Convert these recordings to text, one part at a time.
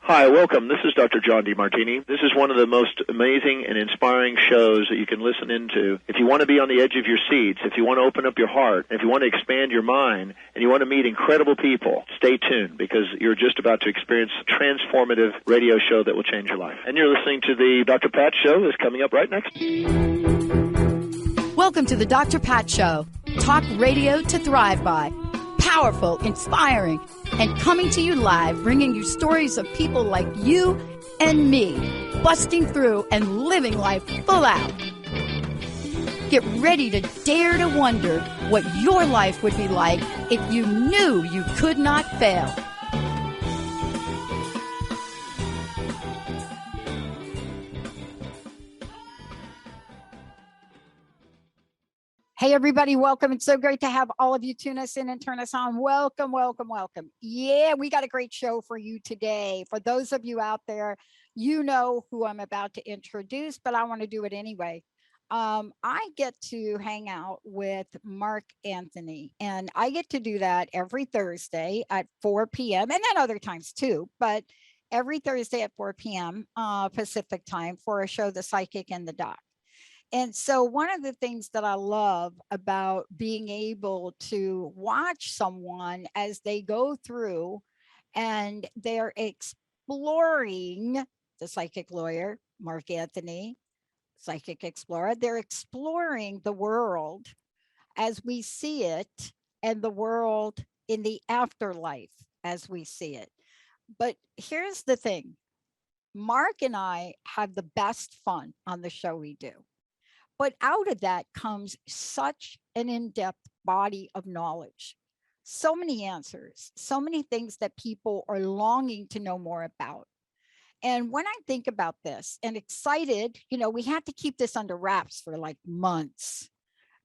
Hi, welcome. This is Dr. John DeMartini. This is one of the most amazing and inspiring shows that you can listen into. If you want to be on the edge of your seats, if you want to open up your heart, if you want to expand your mind, and you want to meet incredible people, stay tuned because you're just about to experience a transformative radio show that will change your life. And you're listening to the Dr. Pat Show that's coming up right next. Welcome to the Dr. Pat Show. Talk radio to thrive by. Powerful, inspiring, and coming to you live, bringing you stories of people like you and me, busting through and living life full out. Get ready to dare to wonder what your life would be like if you knew you could not fail. Hey, everybody, welcome. It's so great to have all of you tune us in and turn us on. Welcome, welcome, welcome. Yeah, we got a great show for you today. For those of you out there, you know who I'm about to introduce, but I want to do it anyway. I get to hang out with Mark Anthony, and I get to do that every Thursday at 4 p.m. and then other times too, but every Thursday at 4 p.m. Pacific time for a show, The Psychic and the Doc. And so one of the things that I love about being able to watch someone as they go through and they're exploring, the psychic lawyer, Mark Anthony, psychic explorer, they're exploring the world as we see it and the world in the afterlife as we see it. But here's the thing, Mark and I have the best fun on the show we do. But out of that comes such an in-depth body of knowledge, so many answers, so many things that people are longing to know more about. And when I think about this and excited, you know, we had to keep this under wraps for like months,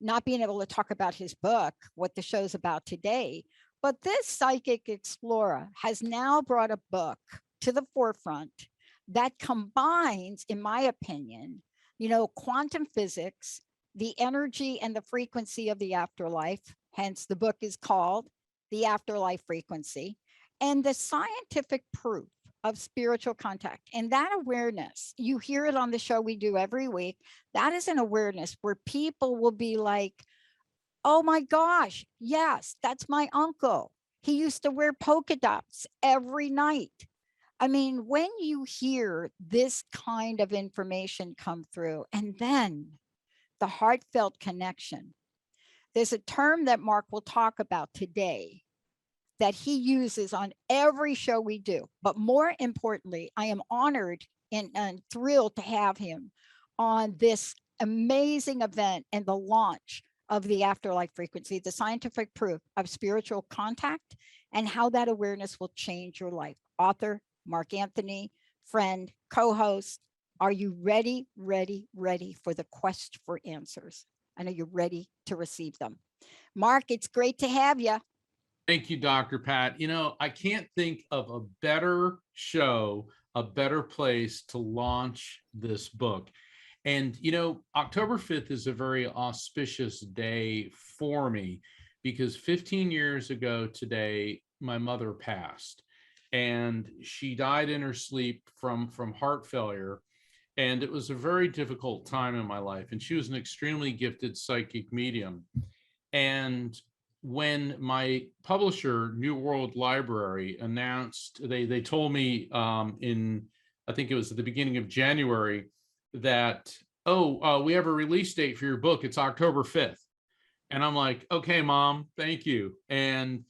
not being able to talk about his book, what the show's about today. But this psychic explorer has now brought a book to the forefront that combines, in my opinion, you know, quantum physics, the energy and the frequency of the afterlife, hence the book is called The Afterlife Frequency, and the scientific proof of spiritual contact. And that awareness, you hear it on the show we do every week, that is an awareness where people will be like, oh my gosh, yes, that's my uncle. He used to wear polka dots every night. I mean, when you hear this kind of information come through, and then the heartfelt connection, there's a term that Mark will talk about today that he uses on every show we do. But more importantly, I am honored and thrilled to have him on this amazing event and the launch of the Afterlife Frequency, the scientific proof of spiritual contact and how that awareness will change your life. Author Mark Anthony, friend, co-host. Are you ready for the quest for answers? And are you ready to receive them? Mark, it's great to have you. Thank you, Dr. Pat. You know, I can't think of a better show, a better place to launch this book. And, you know, October 5th is a very auspicious day for me because 15 years ago today, my mother passed. And she died in her sleep from heart failure. And it was a very difficult time in my life. And she was an extremely gifted psychic medium. And when my publisher, New World Library, announced, they told me I think it was at the beginning of January, that, we have a release date for your book. It's October 5th. And I'm like, okay, Mom, thank you. And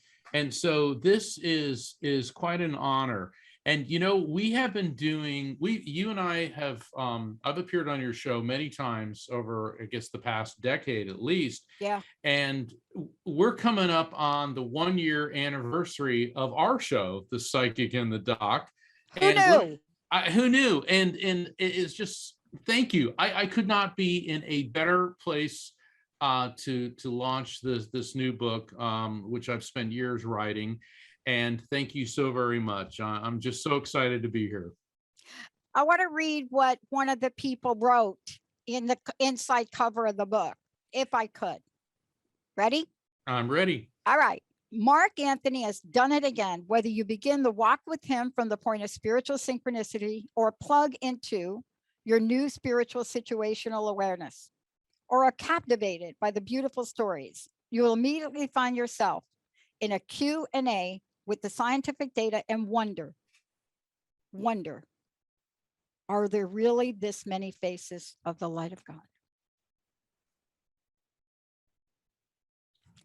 so this is quite an honor. And, you know, we have been doing, you and I have, I've appeared on your show many times over, I guess, the past decade at least. Yeah. And we're coming up on the 1-year anniversary of our show, The Psychic and the Doc. Who knew? Who knew? And it is just, thank you. I could not be in a better place to launch this new book, which I've spent years writing. And thank you so very much. I'm just so excited to be here. I want to read what one of the people wrote in the inside cover of the book, if I could. Ready? I'm ready. All right. Mark Anthony has done it again. Whether you begin the walk with him from the point of spiritual synchronicity or plug into your new spiritual situational awareness, or are captivated by the beautiful stories, you will immediately find yourself in a Q&A with the scientific data and wonder, are there really this many faces of the light of God?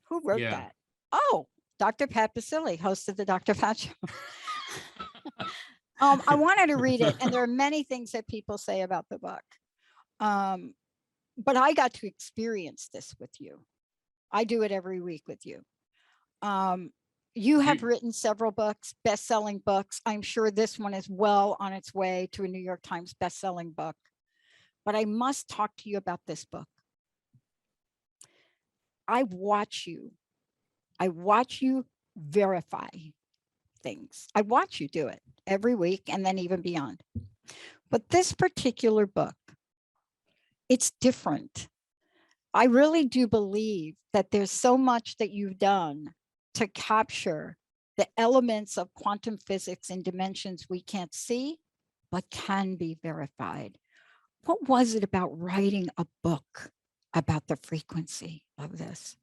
Who wrote that? Oh, Dr. Pat Basile, host of the Dr. Pat Show. I wanted to read it, and there are many things that people say about the book. But I got to experience this with you. I do it every week with you. You have written several books, best-selling books. I'm sure this one is well on its way to a New York Times best-selling book. But I must talk to you about this book. I watch you verify things. I watch you do it every week and then even beyond. But this particular book, it's different. I really do believe that there's so much that you've done to capture the elements of quantum physics in dimensions we can't see, but can be verified. What was it about writing a book about the frequency of this?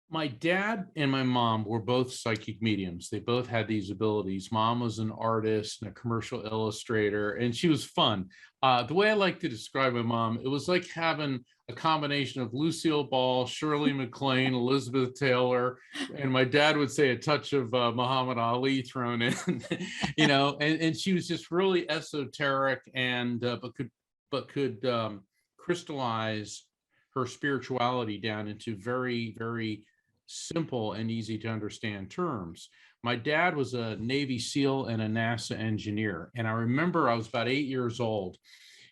My dad and my mom were both psychic mediums. They both had these abilities. Mom was an artist and a commercial illustrator, and she was fun. The way I like to describe my mom, it was like having a combination of Lucille Ball, Shirley MacLaine, Elizabeth Taylor, and my dad would say a touch of Muhammad Ali thrown in, and she was just really esoteric and but could crystallize her spirituality down into very, very simple and easy to understand terms. My dad was a Navy SEAL and a NASA engineer. And I remember I was about 8 years old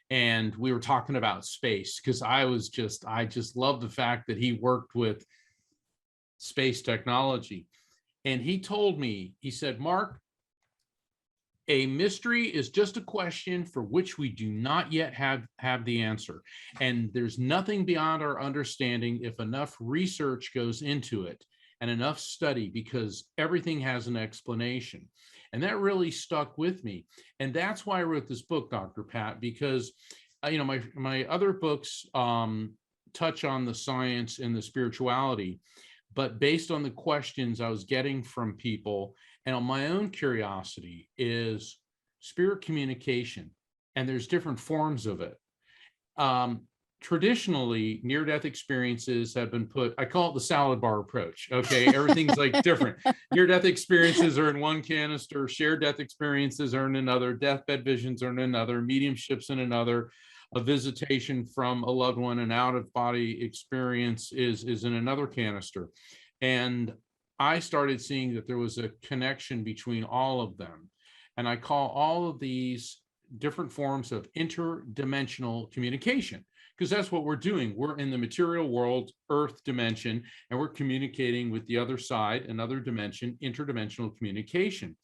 and we were talking about space because I just loved the fact that he worked with space technology. And he told me, he said, Mark, a mystery is just a question for which we do not yet have the answer. And there's nothing beyond our understanding if enough research goes into it and enough study, because everything has an explanation. And that really stuck with me. And that's why I wrote this book, Dr. Pat, because my other books touch on the science and the spirituality, but based on the questions I was getting from people and on my own curiosity is spirit communication, and there's different forms of it. Traditionally, near-death experiences have been put, I call it the salad bar approach, okay? Everything's like different. Near-death experiences are in one canister, shared death experiences are in another, deathbed visions are in another, mediumships in another, a visitation from a loved one, an out-of-body experience is in another canister. And I started seeing that there was a connection between all of them. And I call all of these different forms of interdimensional communication, because that's what we're doing. We're in the material world, Earth dimension, and we're communicating with the other side, another dimension, interdimensional communication.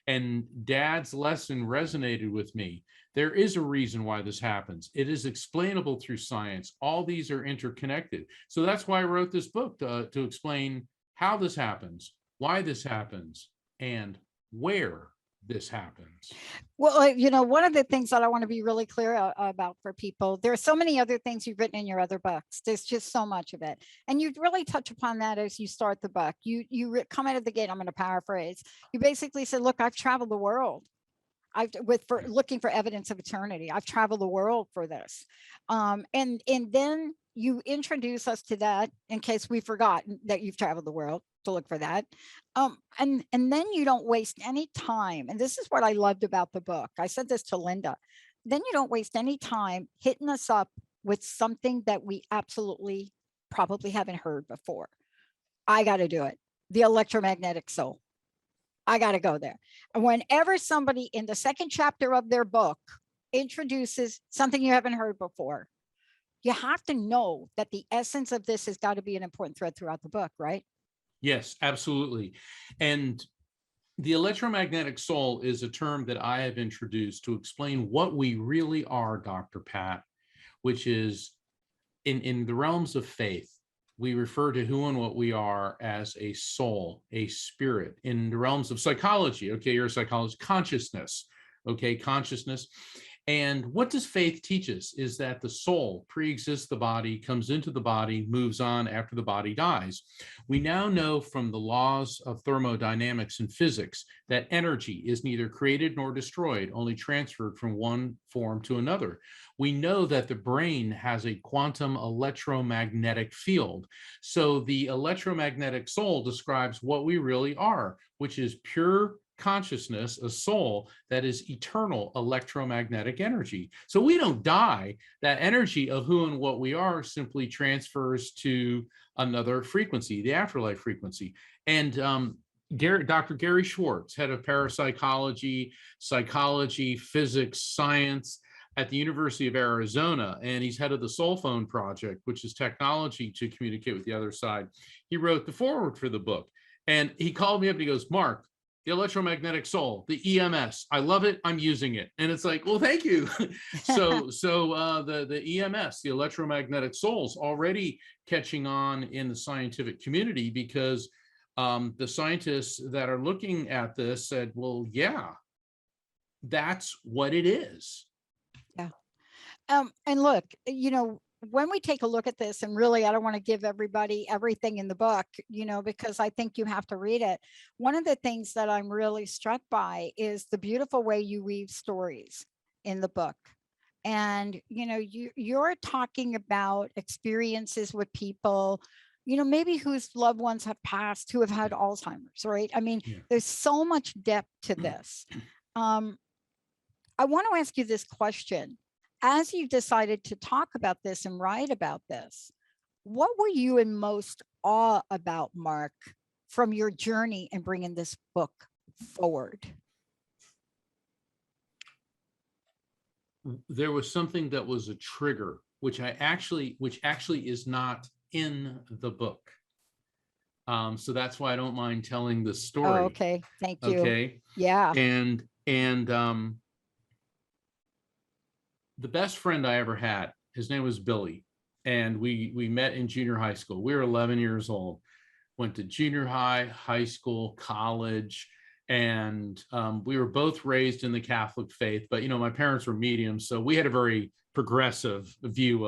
And Dad's lesson resonated with me. There is a reason why this happens. It is explainable through science. All these are interconnected. So that's why I wrote this book, to explain how this happens, why this happens, and where this happens. Well, one of the things that I want to be really clear about for people, there are so many other things you've written in your other books. There's just so much of it. And you really touch upon that as you start the book. You come out of the gate, I'm going to paraphrase. You basically said, look, I've traveled the world. Looking for evidence of eternity. I've traveled the world for this. And then you introduce us to that in case we forgot that you've traveled the world to look for that. And then you don't waste any time. And this is what I loved about the book. I said this to Linda. Then you don't waste any time hitting us up with something that we absolutely probably haven't heard before. I got to do it. The electromagnetic soul. I got to go there. And whenever somebody in the second chapter of their book introduces something you haven't heard before, you have to know that the essence of this has got to be an important thread throughout the book, right? Yes, absolutely. And The electromagnetic soul is a term that I have introduced to explain what we really are, Dr. Pat, which is in the realms of faith. We refer to who and what we are as a soul, a spirit. In the realms of psychology, okay, you're a psychologist, consciousness, okay, consciousness. And what does faith teach us is that the soul pre-exists the body, comes into the body, moves on after the body dies. We now know from the laws of thermodynamics and physics that energy is neither created nor destroyed, only transferred from one form to another. We know that the brain has a quantum electromagnetic field. So the electromagnetic soul describes what we really are, which is pure consciousness, a soul that is eternal electromagnetic energy. So we don't die. That energy of who and what we are simply transfers to another frequency, the afterlife frequency. And Dr. Gary Schwartz, head of parapsychology, psychology, physics, science at the University of Arizona, and he's head of the Soul Phone Project, which is technology to communicate with the other side. He wrote the foreword for the book. And he called me up and he goes, Mark, the electromagnetic soul, the EMS, I love it, I'm using it. And it's like, well, thank you. So the EMS, the electromagnetic soul, is already catching on in the scientific community because the scientists that are looking at this said, well, yeah, that's what it is. Yeah. And look, you know, when we take a look at this, and really, I don't want to give everybody everything in the book, you know, because I think you have to read it. One of the things that I'm really struck by is the beautiful way you weave stories in the book. And, you know, you're talking about experiences with people, you know, maybe whose loved ones have passed, who have had Alzheimer's, right? I mean, there's so much depth to this. I want to ask you this question. As you decided to talk about this and write about this, what were you in most awe about, Mark, from your journey in bringing this book forward? There was something that was a trigger, which actually is not in the book. So that's why I don't mind telling the story. Oh, okay, thank you. Okay. Yeah. And the best friend I ever had, his name was Billy, and we met in junior high school. We were 11 years old, went to junior high, high school, college, and we were both raised in the Catholic faith. But you know, my parents were mediums, so we had a very progressive view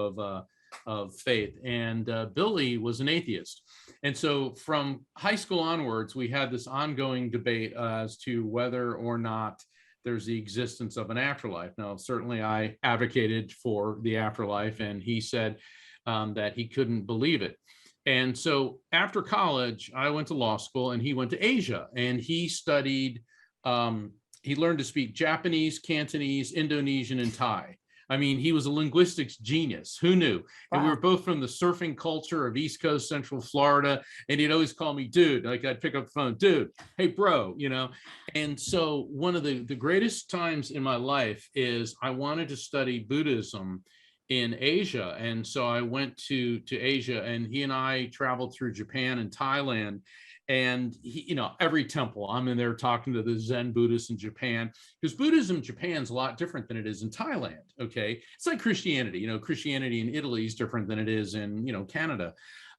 of faith. And Billy was an atheist, and so from high school onwards, we had this ongoing debate as to whether or not there's the existence of an afterlife. Now, certainly I advocated for the afterlife, and he said that he couldn't believe it. And so after college, I went to law school and he went to Asia, and he studied, he learned to speak Japanese, Cantonese, Indonesian, and Thai. I mean, he was a linguistics genius. Who knew? Wow. And we were both from the surfing culture of East Coast, Central Florida. And he'd always call me dude. Like I'd pick up the phone, dude, hey, bro, you know? And so one of the greatest times in my life is I wanted to study Buddhism in Asia. And so I went to Asia, and he and I traveled through Japan and Thailand. And he, you know, every temple, I'm in there talking to the Zen Buddhists in Japan, because Buddhism in Japan is a lot different than it is in Thailand. Okay, it's like Christianity. You know, Christianity in Italy is different than it is in, you know, Canada.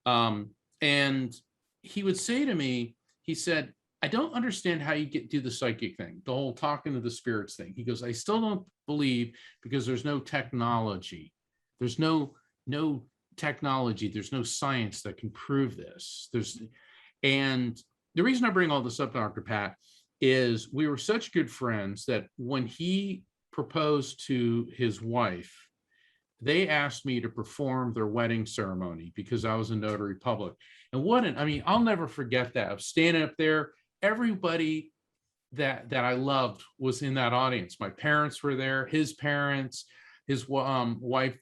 And he would say to me, he said, I don't understand how you do the psychic thing, the whole talking to the spirits thing. He goes, I still don't believe, because there's no technology. There's no technology. There's no science that can prove this. And the reason I bring all this up, Dr. Pat, is we were such good friends that when he proposed to his wife, they asked me to perform their wedding ceremony because I was a notary public. And I mean, I'll never forget that. I was standing up there. Everybody that I loved was in that audience. My parents were there, his parents, his wife,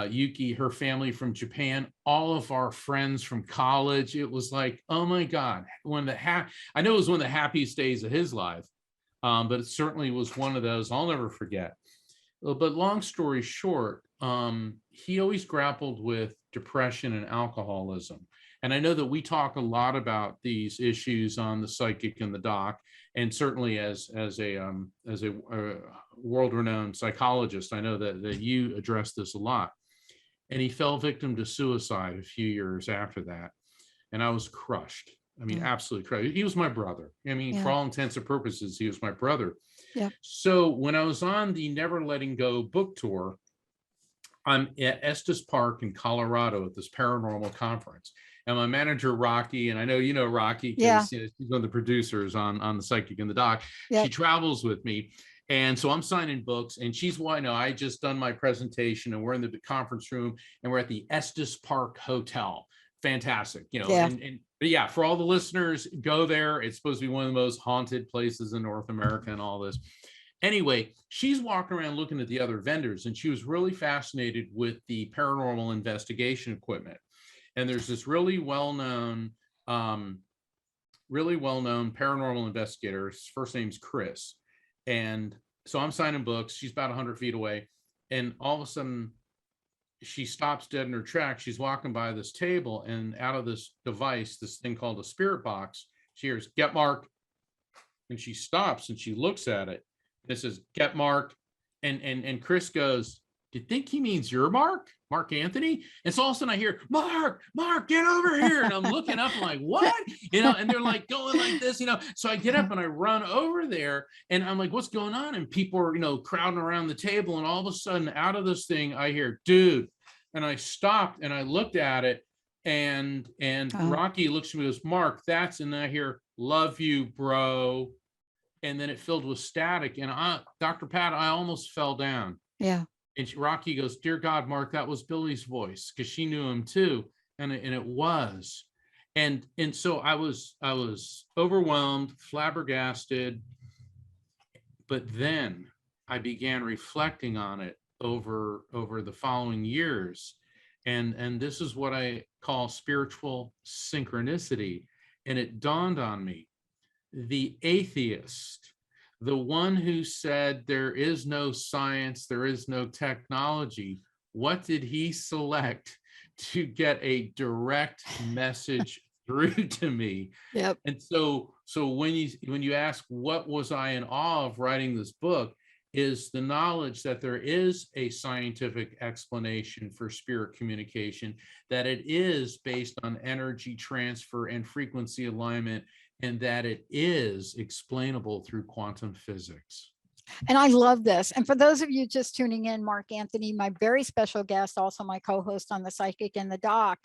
Yuki, her family from Japan, all of our friends from college. It was like, oh my God, I know it was one of the happiest days of his life, but it certainly was one of those I'll never forget. But long story short, he always grappled with depression and alcoholism. And I know that we talk a lot about these issues on the Psychic and the Doc, and certainly as a world-renowned psychologist, I know that you address this a lot. And he fell victim to suicide a few years after that, and I was crushed. I mean, absolutely crushed. He was my brother. I mean, for all intents and purposes, he was my brother. Yeah. So when I was on the Never Letting Go book tour, I'm at Estes Park in Colorado at this paranormal conference. And my manager, Rocky, and I know you know Rocky because she's one of the producers on the Psychic and the Doc. She travels with me. And so I'm signing books, and she's I just done my presentation, and we're in the conference room, and we're at the Estes Park Hotel. Fantastic, but yeah, for all the listeners, go there. It's supposed to be one of the most haunted places in North America and all this. Anyway, she's walking around looking at the other vendors, and she was really fascinated with the paranormal investigation equipment. And there's this really well-known paranormal investigator. His first name's Chris. And so I'm signing books. She's about 100 feet away. And all of a sudden, she stops dead in her tracks. She's walking by this table, and out of this device, this thing called a spirit box, she hears, "Get Mark." And she stops and she looks at it. It says, "Get Mark." And Chris goes, "Do you think he means you're Mark Anthony?" And so all of a sudden I hear, Mark, get over here. And I'm looking up, I'm like, what? And they're like going like this, So I get up and I run over there, and I'm like, what's going on? And people are, crowding around the table. And all of a sudden, out of this thing, I hear, "Dude." And I stopped and I looked at it, and Rocky looks at me and goes, "Mark, that's," and I hear, "Love you, bro." And then it filled with static. And Dr. Pat, I almost fell down. Yeah. And Rocky goes, "Dear God, Mark, that was Billy's voice," because she knew him too, and it was, and so I was overwhelmed, flabbergasted, but then I began reflecting on it over the following years, and this is what I call spiritual synchronicity, and it dawned on me, the atheist, the one who said there is no science, there is no technology, what did he select to get a direct message through to me? Yep. And so when you ask what was I in awe of writing this book, is the knowledge that there is a scientific explanation for spirit communication, that it is based on energy transfer and frequency alignment, and that it is explainable through quantum physics. And I love this. And for those of you just tuning in, Mark Anthony, my very special guest, also my co-host on the Psychic and the Doc.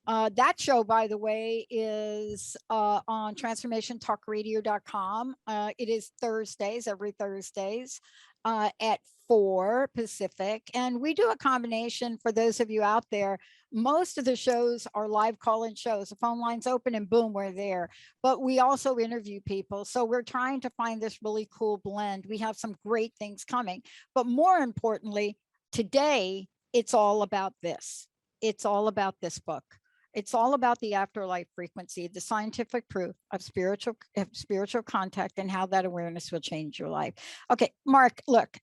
That show, by the way, is on transformationtalkradio.com. It is Thursdays, every Thursdays at 4 Pacific. And we do a combination for those of you out there. Most of the shows are live call-in shows. The phone line's open and boom, we're there. But we also interview people. So we're trying to find this really cool blend. We have some great things coming. But more importantly, today, it's all about this. It's all about this book. It's all about the afterlife frequency, the scientific proof of spiritual contact, and how that awareness will change your life. Okay, Mark, look.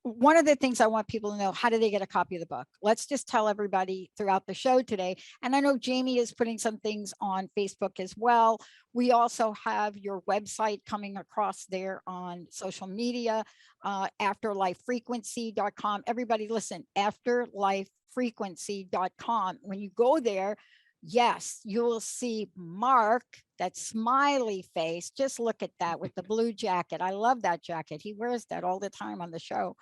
One of the things I want people to know, how do they get a copy of the book? Let's just tell everybody throughout the show today. And I know Jamie is putting some things on Facebook as well. We also have your website coming across there on social media, afterlifefrequency.com. Everybody listen, afterlifefrequency.com. When you go there, yes, you will see Mark, that smiley face. Just look at that with the blue jacket. I love that jacket. He wears that all the time on the show.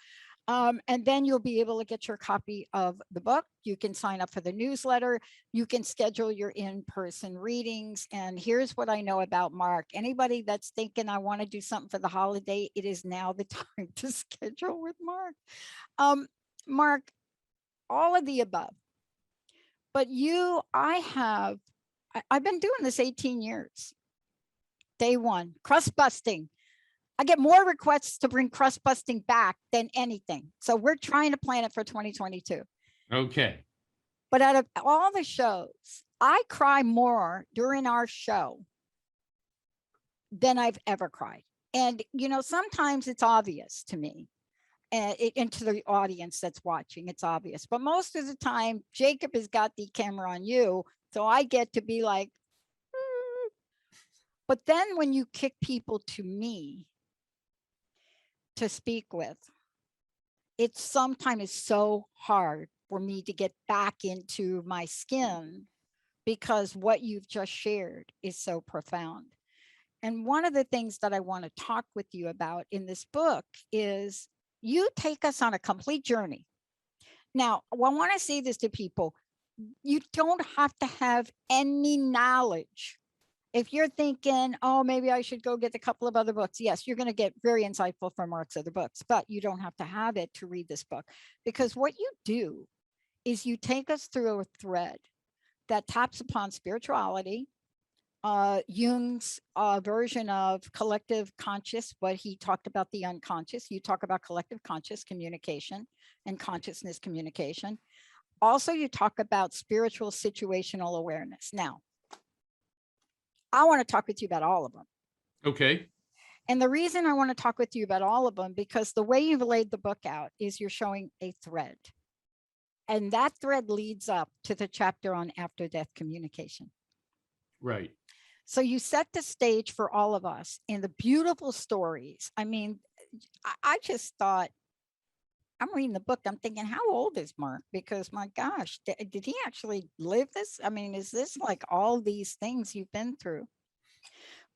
And then you'll be able to get your copy of the book. You can sign up for the newsletter. You can schedule your in-person readings. And here's what I know about Mark. Anybody that's thinking, I want to do something for the holiday, it is now the time to schedule with Mark. Mark, all of the above. But I've been doing this 18 years. Day one, crust busting. I get more requests to bring crust busting back than anything. So we're trying to plan it for 2022. Okay. But out of all the shows, I cry more during our show than I've ever cried. And, sometimes it's obvious to me. And to the audience that's watching, it's obvious. But most of the time, Jacob has got the camera on you So I get to be like, "Mm." But then when you kick people to me to speak with, it sometimes is so hard for me to get back into my skin because what you've just shared is so profound. And one of the things that I want to talk with you about in this book is you take us on a complete journey. Now, I want to say this to people. You don't have to have any knowledge. If you're thinking, oh, maybe I should go get a couple of other books. Yes, you're going to get very insightful from Mark's other books, but you don't have to have it to read this book, because what you do is you take us through a thread that taps upon spirituality, Jung's version of collective conscious, but he talked about the unconscious. You talk about collective conscious communication and consciousness communication. Also, you talk about spiritual situational awareness. Now, I want to talk with you about all of them. Okay. And the reason I want to talk with you about all of them, because the way you've laid the book out is you're showing a thread. And that thread leads up to the chapter on after-death communication. Right. So you set the stage for all of us in the beautiful stories. I mean, I just thought, I'm reading the book, I'm thinking, how old is Mark? Because my gosh, did he actually live this? I mean, is this like all these things you've been through?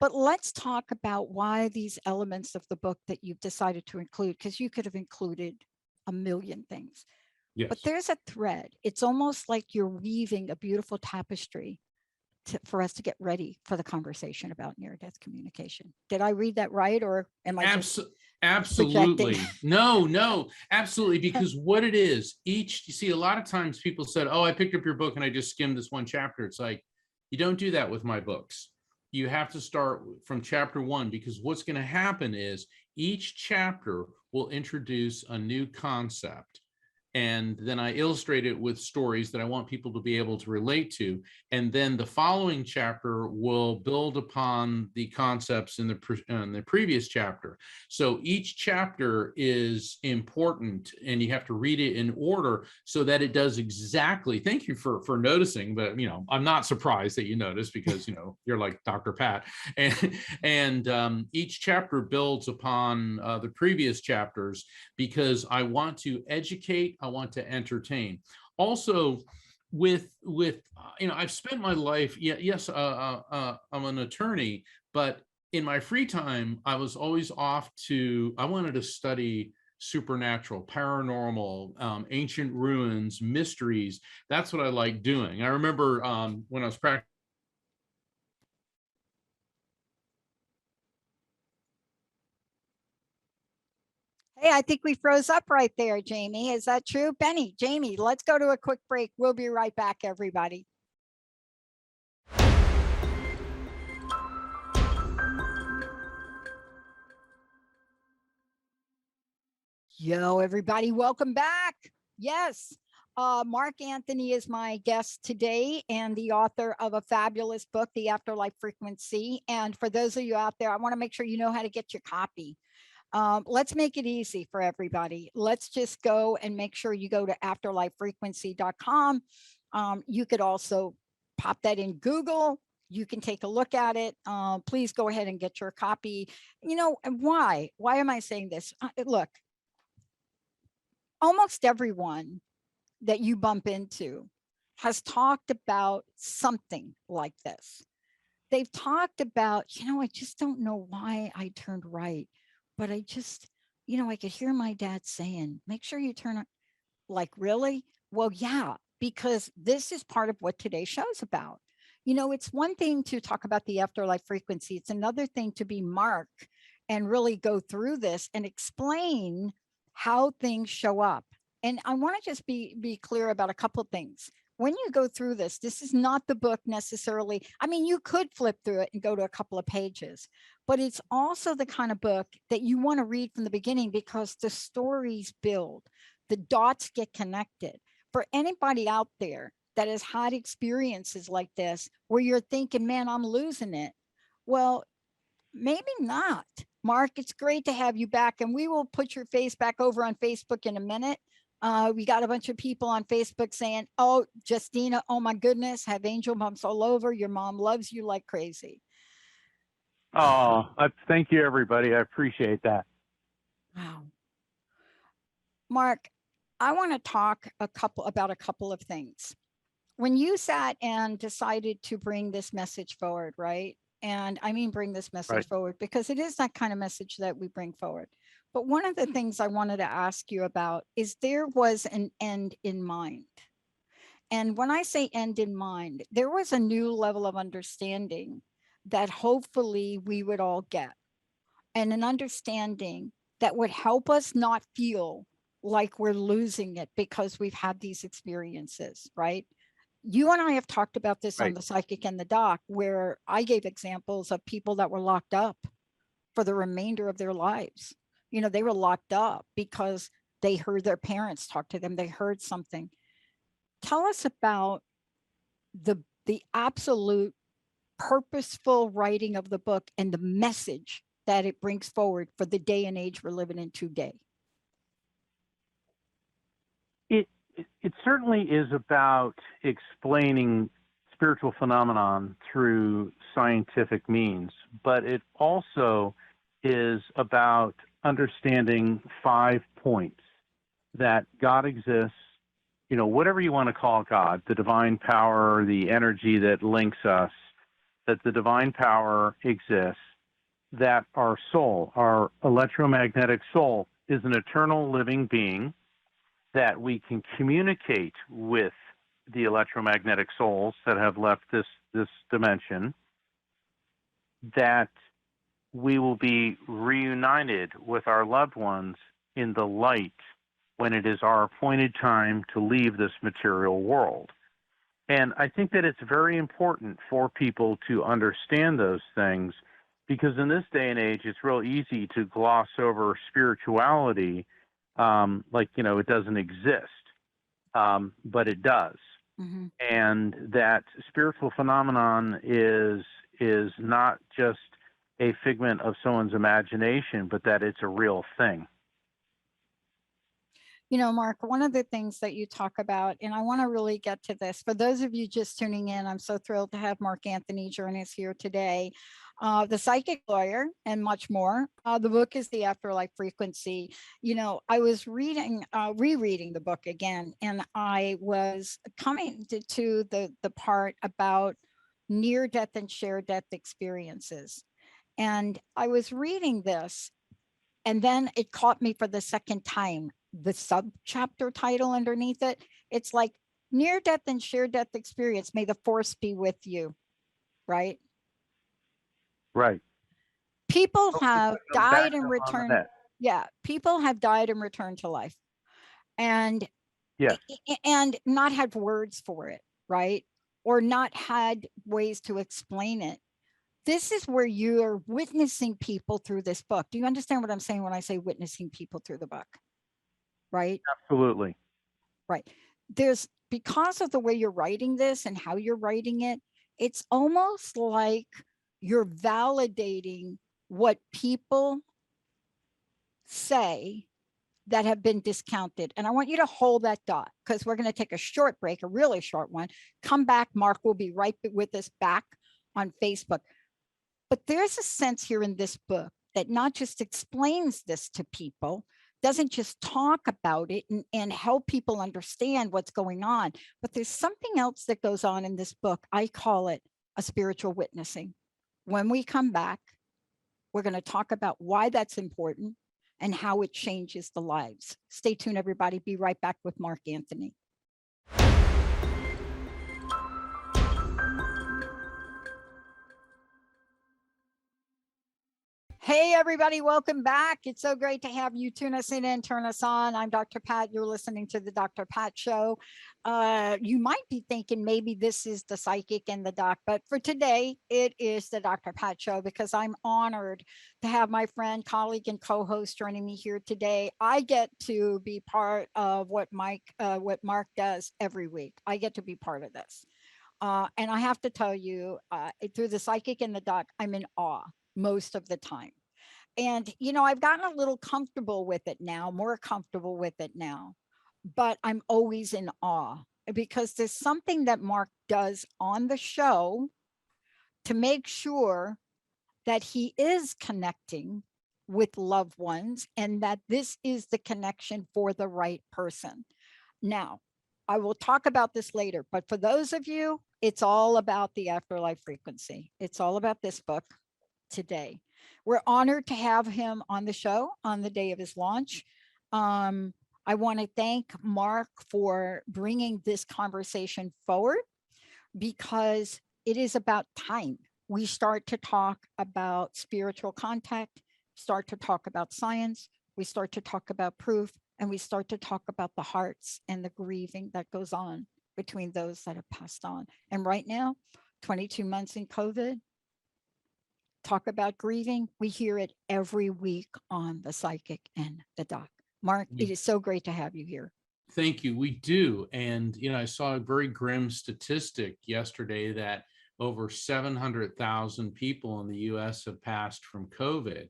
But let's talk about why these elements of the book that you've decided to include, because you could have included a million things. Yes. But there's a thread. It's almost like you're weaving a beautiful tapestry for us to get ready for the conversation about near-death communication. Did I read that right, or am I just absolutely projecting? No, absolutely. Because what it is, you see, a lot of times people said, oh, I picked up your book and I just skimmed this one chapter. It's like, you don't do that with my books. You have to start from chapter 1, because what's going to happen is each chapter will introduce a new concept. And then I illustrate it with stories that I want people to be able to relate to. And then the following chapter will build upon the concepts in the previous chapter. So each chapter is important, and you have to read it in order so that it does exactly. Thank you for noticing, but I'm not surprised that you noticed, because you're like Dr. Pat, and each chapter builds upon the previous chapters, because I want to educate, I want to entertain. Also, with I've spent my life, yes, I'm an attorney, but in my free time, I was always I wanted to study supernatural, paranormal, ancient ruins, mysteries. That's what I like doing. I remember when I was practicing. Hey, I think we froze up right there, Jamie. Is that true? Benny, Jamie, let's go to a quick break. We'll be right back, everybody. Yo, everybody, welcome back. Yes, Mark Anthony is my guest today, and the author of a fabulous book, The Afterlife Frequency. And for those of you out there, I want to make sure you know how to get your copy. Let's make it easy for everybody. Let's just go and make sure you go to afterlifefrequency.com. You could also pop that in Google. You can take a look at it. Please go ahead and get your copy. And why? Why am I saying this? Look, almost everyone that you bump into has talked about something like this. They've talked about, I just don't know why I turned right, but I just, I could hear my dad saying, make sure you turn on. Like, really? Well, yeah, because this is part of what today's show is about. It's one thing to talk about the afterlife frequency. It's another thing to be Mark and really go through this and explain how things show up. And I want to just be clear about a couple of things. When you go through this is not the book necessarily. I mean, you could flip through it and go to a couple of pages, but it's also the kind of book that you want to read from the beginning, because the stories build, the dots get connected. For anybody out there that has had experiences like this, where you're thinking, man, I'm losing it. Well, maybe not. Mark, it's great to have you back, and we will put your face back over on Facebook in a minute. We got a bunch of people on Facebook saying, oh, Justina, oh my goodness, have angel bumps all over. Your mom loves you like crazy. Oh, thank you, everybody. I appreciate that. Wow. Mark, I want to talk about a couple of things. When you sat and decided to bring this message forward, right? And I mean, bring this message forward because it is that kind of message that we bring forward. But one of the things I wanted to ask you about is there was an end in mind. And when I say end in mind, there was a new level of understanding that hopefully we would all get, and an understanding that would help us not feel like we're losing it because we've had these experiences, right? You and I have talked about this on the Psychic and the Doc, where I gave examples of people that were locked up for the remainder of their lives. You know, they were locked up because they heard their parents talk to them. They heard something. Tell us about the absolute purposeful writing of the book and the message that it brings forward for the day and age we're living in today. It certainly is about explaining spiritual phenomenon through scientific means, but it also is about understanding 5 points that God exists, you know, whatever you want to call God, the divine power, the energy that links us, that the divine power exists, that our soul, our electromagnetic soul, is an eternal living being, that we can communicate with the electromagnetic souls that have left this dimension, that we will be reunited with our loved ones in the light when it is our appointed time to leave this material world. And I think that it's very important for people to understand those things, because in this day and age, it's real easy to gloss over spirituality like, you know, it doesn't exist, but it does. Mm-hmm. And that spiritual phenomenon is not just a figment of someone's imagination, but that it's a real thing. You know, Mark, one of the things that you talk about, and I want to really get to this, for those of you just tuning in, I'm so thrilled to have Mark Anthony join us here today. The psychic lawyer and much more. The book is The Afterlife Frequency. You know, I was rereading the book again, and I was coming to the part about near death and shared death experiences. And I was reading this, and then it caught me for the second time. The sub-chapter title underneath it, it's like near death and shared death experience. May the force be with you, right? Right. People have died and returned. Yeah, people have died and returned to life, and and not had words for it, right? Or not had ways to explain it. This is where you're witnessing people through this book. Do you understand what I'm saying when I say witnessing people through the book? Right? Absolutely. Right. There's, because of the way you're writing this and how you're writing it, it's almost like you're validating what people say that have been discounted. And I want you to hold that thought, because we're going to take a short break, a really short one. Come back. Mark will be right with us back on Facebook. But there's a sense here in this book that not just explains this to people, doesn't just talk about it and help people understand what's going on, but there's something else that goes on in this book. I call it a spiritual witnessing. When we come back, we're going to talk about why that's important and how it changes the lives. Stay tuned, everybody. Be right back with Mark Anthony. Hey, everybody, welcome back. It's so great to have you tune us in and turn us on. I'm Dr. Pat. You're listening to the Dr. Pat Show. You might be thinking maybe this is the Psychic and the Doc, but for today, it is the Dr. Pat Show, because I'm honored to have my friend, colleague, and co-host joining me here today. I get to be part of what Mark does every week. I get to be part of this. And I have to tell you, through the Psychic and the Doc, I'm in awe most of the time. And, you know, I've gotten a little comfortable with it now, more comfortable with it now. but I'm always in awe because there's something that Mark does on the show to make sure that he is connecting with loved ones and that this is the connection for the right person. Now, I will talk about this later, but for those of you, it's all about the afterlife frequency. It's all about this book today. We're honored to have him on the show on the day of his launch. I want to thank Mark for bringing this conversation forward because it is about time. We start to talk about spiritual contact, start to talk about science, we start to talk about proof, and we start to talk about the hearts and the grieving that goes on between those that have passed on. And right now, 22 months in COVID, talk about grieving. We hear it every week on The Psychic and the Doc. Mark, it is so great to have you here. Thank you. We do. And, I saw a very grim statistic yesterday that over 700,000 people in the US have passed from COVID.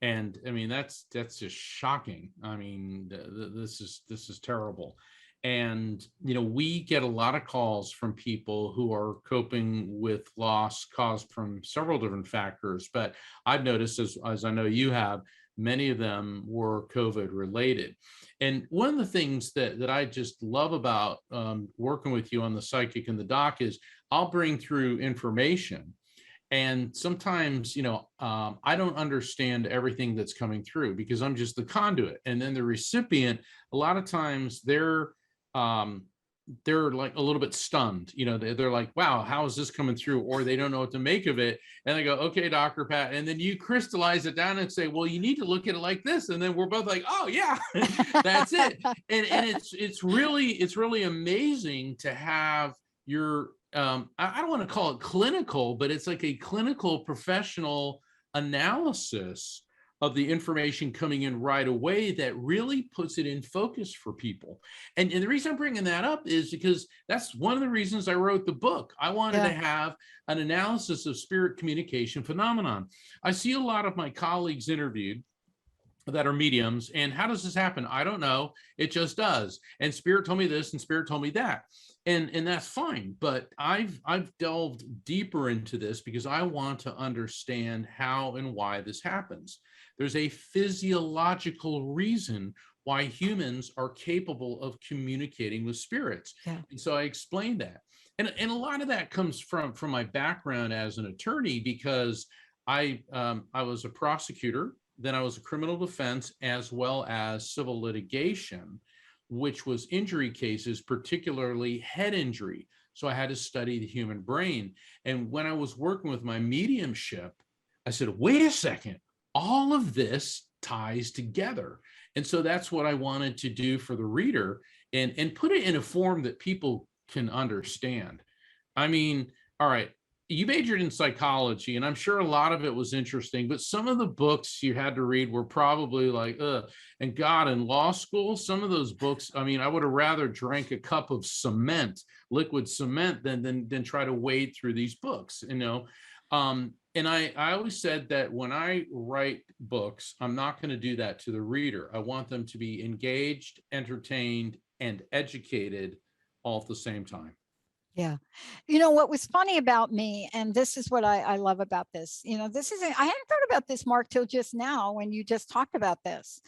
And I mean, that's just shocking. I mean, this is terrible. And, we get a lot of calls from people who are coping with loss caused from several different factors. But I've noticed, as I know you have, many of them were COVID related. And one of the things that I just love about working with you on The Psychic and the Doc is I'll bring through information. And sometimes, I don't understand everything that's coming through because I'm just the conduit. And then the recipient, a lot of times they're like a little bit stunned. They're like, wow, how is this coming through? Or they don't know what to make of it. And I go, okay, Dr. Pat. And then you crystallize it down and say, well, you need to look at it like this. And then we're both like, oh yeah, that's it. And it's really amazing to have your, I don't want to call it clinical, but it's like a clinical professional analysis of the information coming in right away that really puts it in focus for people. And the reason I'm bringing that up is because that's one of the reasons I wrote the book. I wanted to have an analysis of spirit communication phenomenon. I see a lot of my colleagues interviewed that are mediums, and how does this happen? I don't know. It just does. And spirit told me this and spirit told me that. And that's fine. But I've delved deeper into this because I want to understand how and why this happens. There's a physiological reason why humans are capable of communicating with spirits. And so I explained that. And a lot of that comes from my background as an attorney, because I was a prosecutor, then I was a criminal defense, as well as civil litigation, which was injury cases, particularly head injury. So I had to study the human brain. And when I was working with my mediumship, I said, wait a second, all of this ties together. And so that's what I wanted to do for the reader and put it in a form that people can understand. I mean, all right, you majored in psychology, and I'm sure a lot of it was interesting, but some of the books you had to read were probably like, ugh. And God, in law school, some of those books, I mean, I would have rather drank a cup of cement, liquid cement, than try to wade through these books, And I always said that when I write books, I'm not going to do that to the reader. I want them to be engaged, entertained, and educated all at the same time. Yeah. What was funny about me, and this is what I love about this, I hadn't thought about this, Mark, till just now when you just talked about this.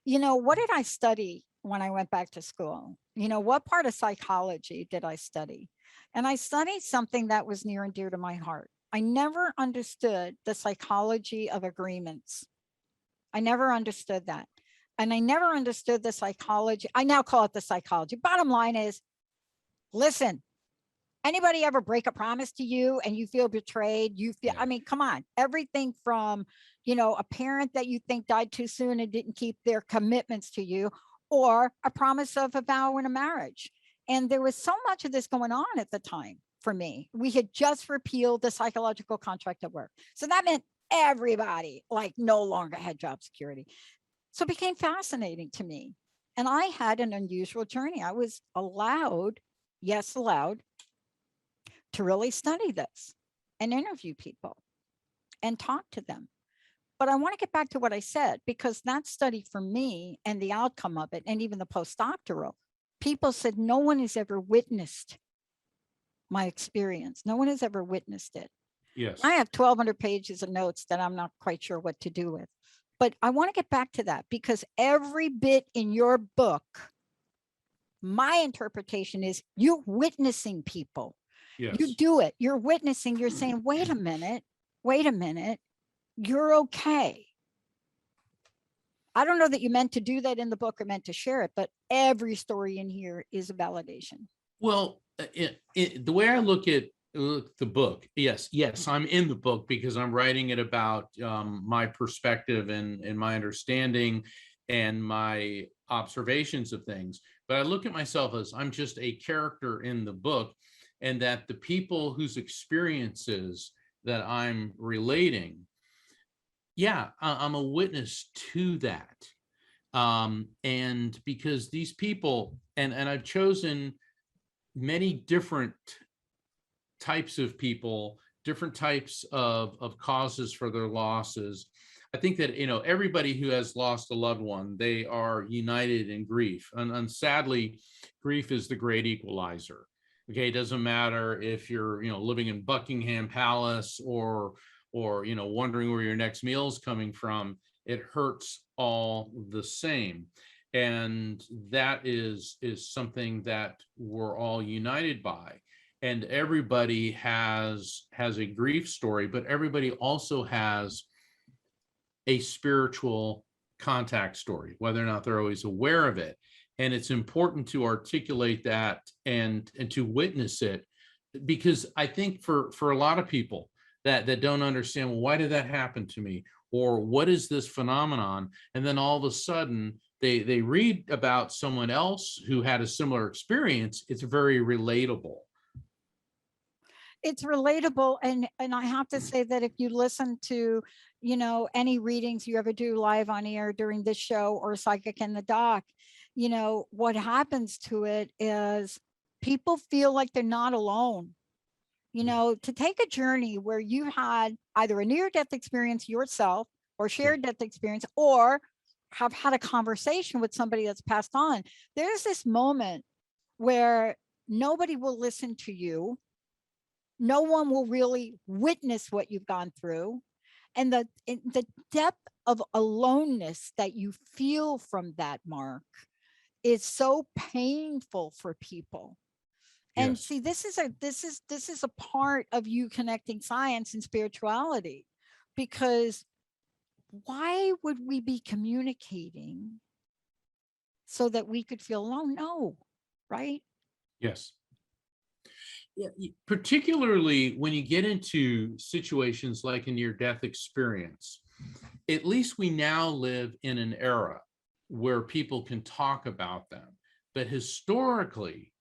What did I study when I went back to school? What part of psychology did I study? And I studied something that was near and dear to my heart. I never understood the psychology of agreements. I never understood that. And I never understood the psychology. I now call it the psychology. Bottom line is, listen, anybody ever break a promise to you and you feel betrayed? I mean, come on, everything from, a parent that you think died too soon and didn't keep their commitments to you, or a promise of a vow in a marriage. And there was so much of this going on at the time for me. We had just repealed the psychological contract of work. So that meant everybody no longer had job security. So it became fascinating to me. And I had an unusual journey. I was allowed to really study this and interview people and talk to them. But I want to get back to what I said, because that study for me and the outcome of it, and even the postdoctoral, people said, no one has ever witnessed my experience. No one has ever witnessed it. Yes. I have 1,200 pages of notes that I'm not quite sure what to do with. But I want to get back to that, because every bit in your book, my interpretation is you're witnessing people. Yes. You do it. You're witnessing. You're saying, wait a minute. You're okay. I don't know that you meant to do that in the book or meant to share it, but every story in here is a validation. Well, the way I look at the book, yes, I'm in the book because I'm writing it about my perspective and my understanding and my observations of things. But I look at myself as I'm just a character in the book, and that the people whose experiences that I'm relating, I'm a witness to that. And because these people, and I've chosen many different types of people, different types of causes for their losses. I think that, everybody who has lost a loved one, they are united in grief. And sadly, grief is the great equalizer. Okay, it doesn't matter if you're, living in Buckingham Palace or wondering where your next meal is coming from. It hurts all the same. And that is something that we're all united by. And everybody has a grief story, but everybody also has a spiritual contact story, whether or not they're always aware of it. And it's important to articulate that and to witness it, because I think for a lot of people that don't understand, well, why did that happen to me? Or what is this phenomenon? And then all of a sudden they read about someone else who had a similar experience. It's very relatable. It's relatable. And I have to say that if you listen to, any readings you ever do live on air during this show or Psychic in the Doc, what happens to it is people feel like they're not alone. To take a journey where you had either a near-death experience yourself or shared death experience, or have had a conversation with somebody that's passed on, there's this moment where nobody will listen to you. No one will really witness what you've gone through. And the depth of aloneness that you feel from that, Mark, is so painful for people. And see, this is a part of you connecting science and spirituality, because why would we be communicating so that we could feel alone? No, right? Yes. Yeah, particularly when you get into situations like a near-death experience. At least we now live in an era where people can talk about them. But historically,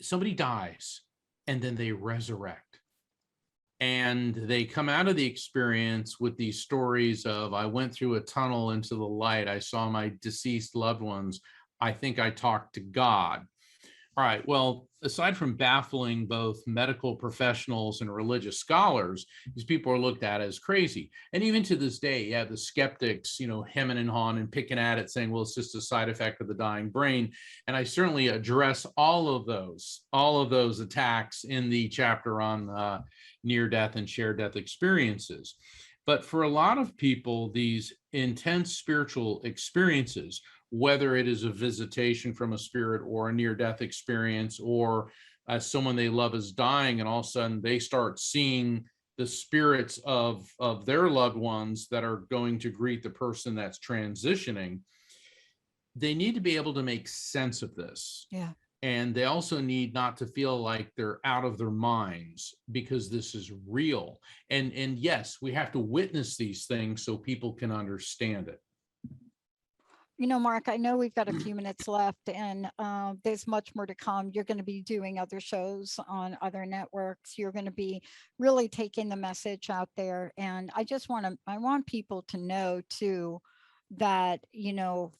somebody dies and then they resurrect. And they come out of the experience with these stories of, I went through a tunnel into the light. I saw my deceased loved ones. I think I talked to God. All right. Well, aside from baffling both medical professionals and religious scholars, these people are looked at as crazy. And even to this day, you have the skeptics, hemming and hawing and picking at it, saying, well, it's just a side effect of the dying brain. And I certainly address all of those attacks in the chapter on near-death and shared-death experiences. But for a lot of people, these intense spiritual experiences, whether it is a visitation from a spirit or a near-death experience, or someone they love is dying and all of a sudden they start seeing the spirits of their loved ones that are going to greet the person that's transitioning, they need to be able to make sense of this. Yeah. And they also need not to feel like they're out of their minds, because this is real. And yes, we have to witness these things so people can understand it. Mark, I know we've got a few minutes left, and there's much more to come. You're going to be doing other shows on other networks. You're going to be really taking the message out there. And I want people to know too, that,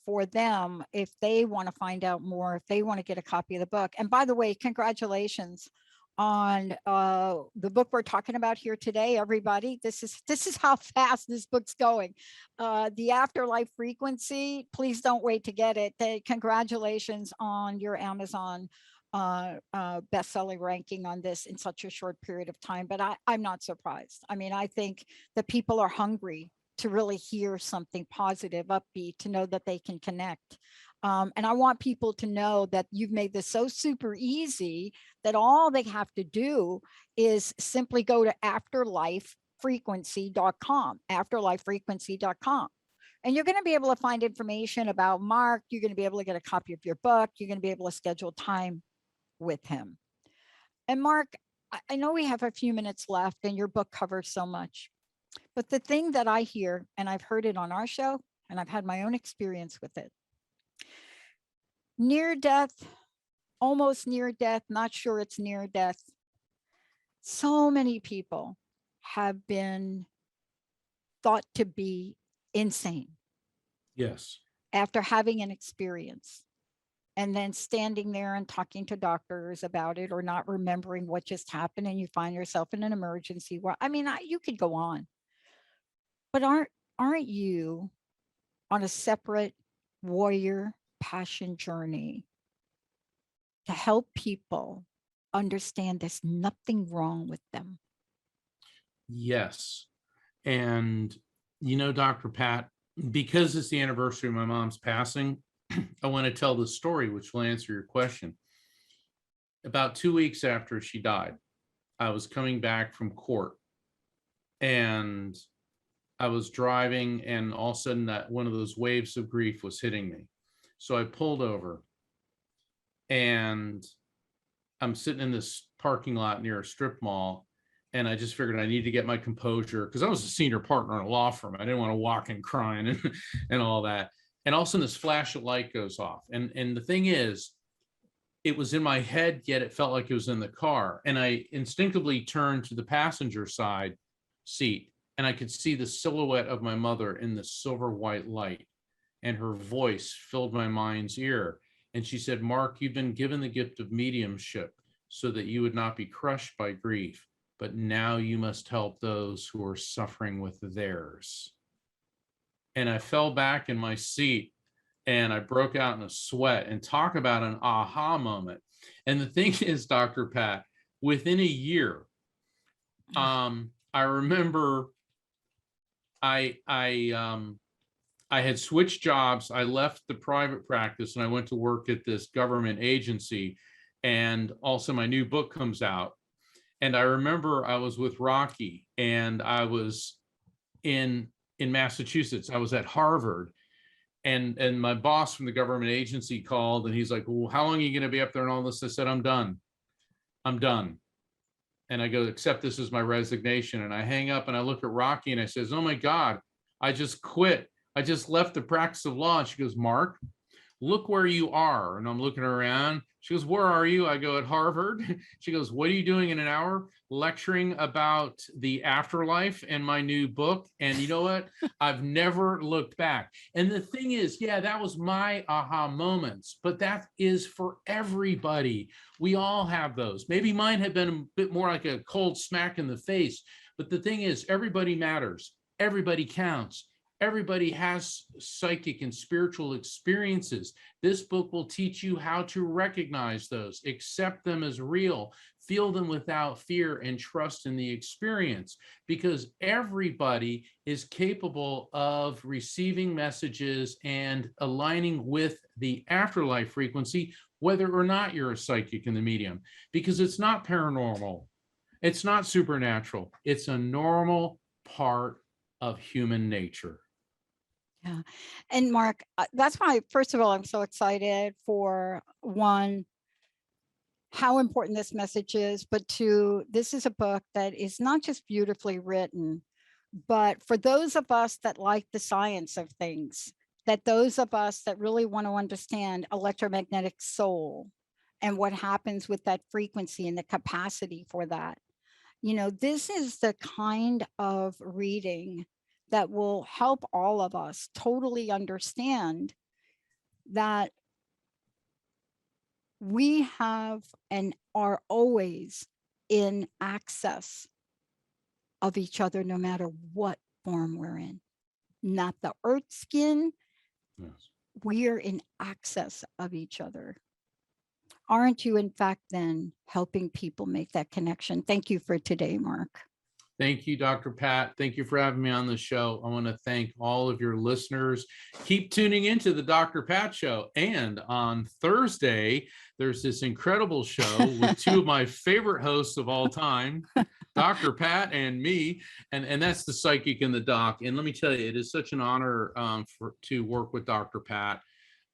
for them, if they want to find out more, if they want to get a copy of the book. And by the way, congratulations on the book we're talking about here today, everybody. This is how fast this book's going. The Afterlife Frequency. Please don't wait to get it. Congratulations on your Amazon best-selling ranking on this in such a short period of time. But I'm not surprised. I mean, I think that people are hungry to really hear something positive, upbeat, to know that they can connect. And I want people to know that you've made this so super easy that all they have to do is simply go to afterlifefrequency.com, afterlifefrequency.com. And you're going to be able to find information about Mark. You're going to be able to get a copy of your book. You're going to be able to schedule time with him. And Mark, I know we have a few minutes left and your book covers so much. But the thing that I hear, and I've heard it on our show, and I've had my own experience with it, near death, almost near death, not sure it's near death. So many people have been thought to be insane. Yes. After having an experience and then standing there and talking to doctors about it or not remembering what just happened, and you find yourself in an emergency. Well, I mean, you could go on, but aren't you on a separate warrior passion journey to help people understand there's nothing wrong with them? Yes. And, you know, Dr. Pat, because it's the anniversary of my mom's passing, I want to tell the story, which will answer your question. About 2 weeks after she died, I was coming back from court and I was driving, and all of a sudden that one of those waves of grief was hitting me. So I pulled over and I'm sitting in this parking lot near a strip mall. And I just figured I need to get my composure because I was a senior partner in a law firm. I didn't want to walk in crying and all that. And all of a sudden this flash of light goes off. And the thing is, it was in my head, yet it felt like it was in the car. And I instinctively turned to the passenger side seat, and I could see the silhouette of my mother in the silver white light, and her voice filled my mind's ear. And she said, "Mark, you've been given the gift of mediumship so that you would not be crushed by grief, but now you must help those who are suffering with theirs." And I fell back in my seat and I broke out in a sweat. And talk about an aha moment. And the thing is, Dr. Pat, within a year, I remember I had switched jobs. I left the private practice and I went to work at this government agency. And also my new book comes out. And I remember I was with Rocky and I was in Massachusetts. I was at Harvard, and my boss from the government agency called and he's like, "Well, how long are you going to be up there and all this?" I said, I'm done. And I go, "Accept this as my resignation." And I hang up and I look at Rocky and I says, "Oh my God, I just quit. I just left the practice of law." And she goes, "Mark, look where you are." And I'm looking around. She goes, "Where are you?" I go, "At Harvard." She goes, "What are you doing in an hour?" "Lecturing about the afterlife and my new book." And you know what? I've never looked back. And the thing is, yeah, that was my aha moments, but that is for everybody. We all have those. Maybe mine have been a bit more like a cold smack in the face, but the thing is, everybody matters. Everybody counts. Everybody has psychic and spiritual experiences. This book will teach you how to recognize those, accept them as real, feel them without fear, and trust in the experience, because everybody is capable of receiving messages and aligning with the afterlife frequency, whether or not you're a psychic and the medium, because it's not paranormal. It's not supernatural. It's a normal part of human nature. Yeah. And Mark, that's why, first of all, I'm so excited for, one, how important this message is, but two, this is a book that is not just beautifully written, but for those of us that like the science of things, that those of us that really want to understand electromagnetic soul and what happens with that frequency and the capacity for that, you know, this is the kind of reading that will help all of us totally understand that we have and are always in access of each other, no matter what form we're in. Not the earth skin. Yes. We are in access of each other. Aren't you, in fact, then helping people make that connection? Thank you for today, Mark. Thank you, Dr. Pat. Thank you for having me on the show. I want to thank all of your listeners. Keep tuning into the Dr. Pat Show. And on Thursday, there's this incredible show with two of my favorite hosts of all time, Dr. Pat and me, and that's the Psychic and the Doc. And let me tell you, it is such an honor to work with Dr. Pat,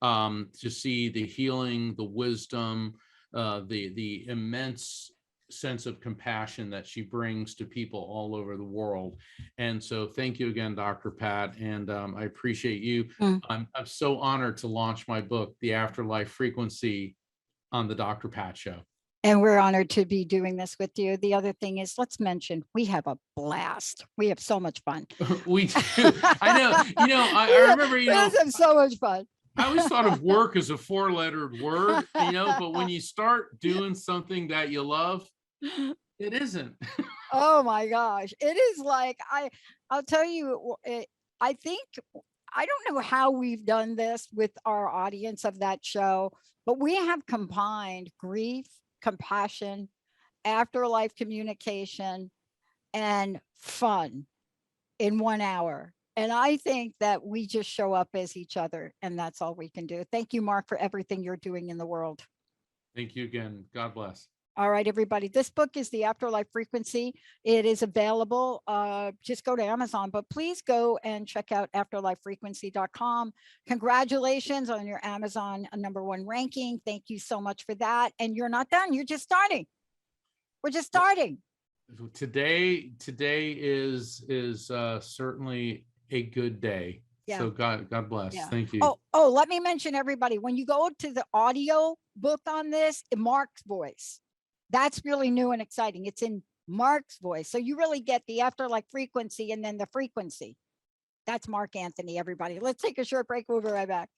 to see the healing, the wisdom, the immense sense of compassion that she brings to people all over the world. And so thank you again, Dr. Pat, and I appreciate you. I'm so honored to launch my book, The Afterlife Frequency, on the Dr. Pat Show. And we're honored to be doing this with you. The other thing is, let's mention, we have a blast. We have so much fun. We do. I know, I remember, we have so much fun. I always thought of work as a 4-lettered word, but when you start doing something that you love, it isn't. Oh my gosh. It is like, I'll tell you, I think, I don't know how we've done this with our audience of that show, but we have combined grief, compassion, afterlife communication, and fun in 1 hour. And I think that we just show up as each other, and that's all we can do. Thank you, Mark, for everything you're doing in the world. Thank you again. God bless. All right, everybody. This book is The Afterlife Frequency. It is available. Just go to Amazon, but please go and check out afterlifefrequency.com. Congratulations on your Amazon #1 ranking. Thank you so much for that. And you're not done. You're just starting. We're just starting. Today is certainly a good day. Yeah. So God bless. Yeah. Thank you. Oh, let me mention, everybody, when you go to the audio book on this, in Mark's voice. That's really new and exciting. It's in Mark's voice. So you really get the afterlife frequency and then the frequency. That's Mark Anthony, everybody. Let's take a short break. We'll be right back.